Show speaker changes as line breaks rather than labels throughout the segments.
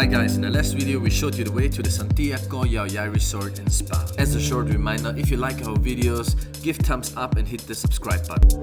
Hi guys, in the last video we showed you the way to the Santhiya Koh Yao Yai Resort and Spa. As a short reminder, if you like our videos, give thumbs up and hit the subscribe button.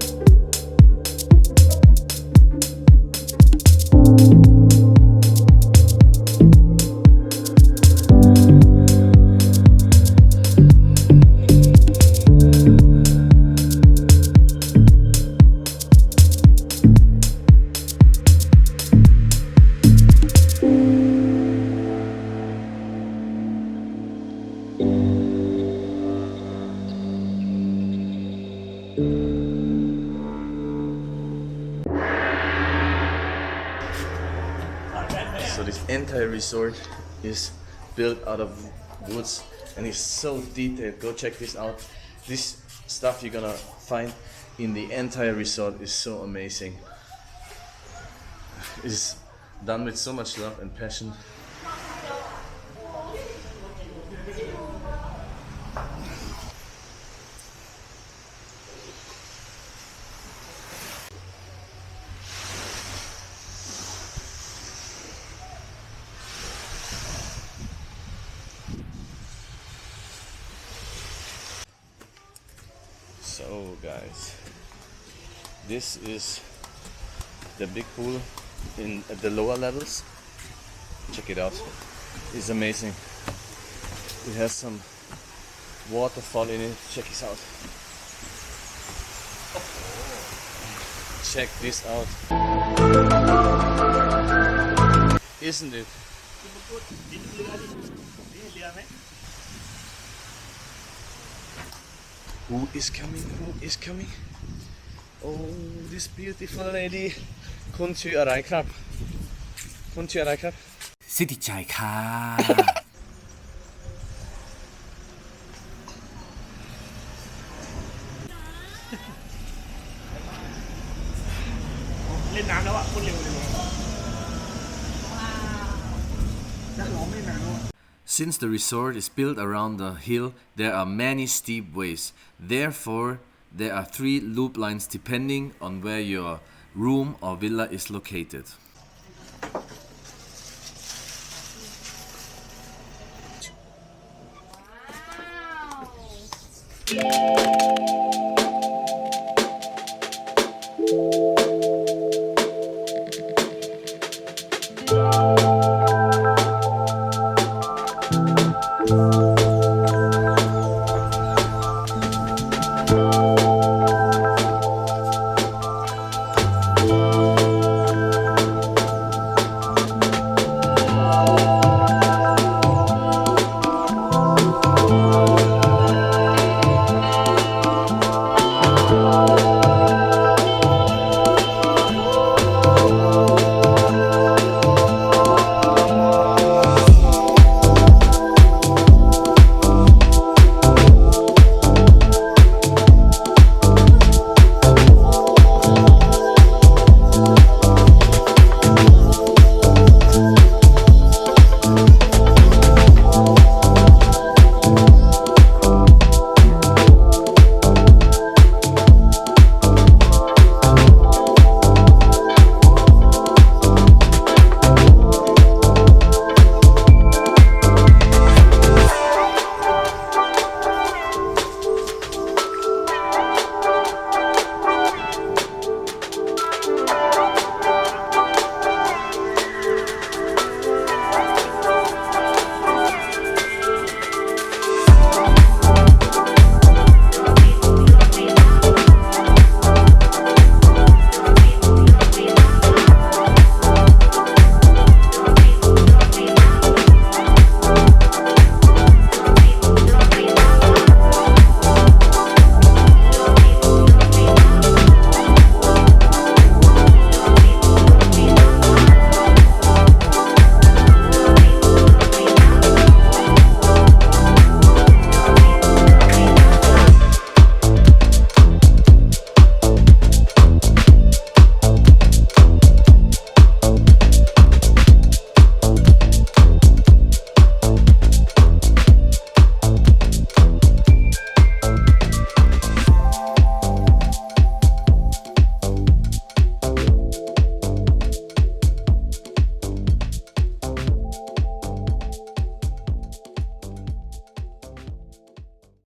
So this entire resort is built out of woods and it's so detailed. Go check this out. This stuff you're gonna find in the entire resort is so amazing. It's done with so much love and passion. So guys, this is the big pool at the lower levels. Check it out, it's amazing. It has some waterfall in it. Check this out. Check this out. Isn't it? Who is coming? Who is coming? Oh, this beautiful lady. คุณชื่ออะไรครับ คุณชื่ออะไรครับ
สิทธิชัยค่ะ
เล่นน้ำแล้วอ่ะคนเร็วเลยนักร้องไม่นานแล้ว
Since the resort is built around the hill, there are many steep ways. Therefore, there are 3 loop lines depending on where your room or villa is located.
Wow.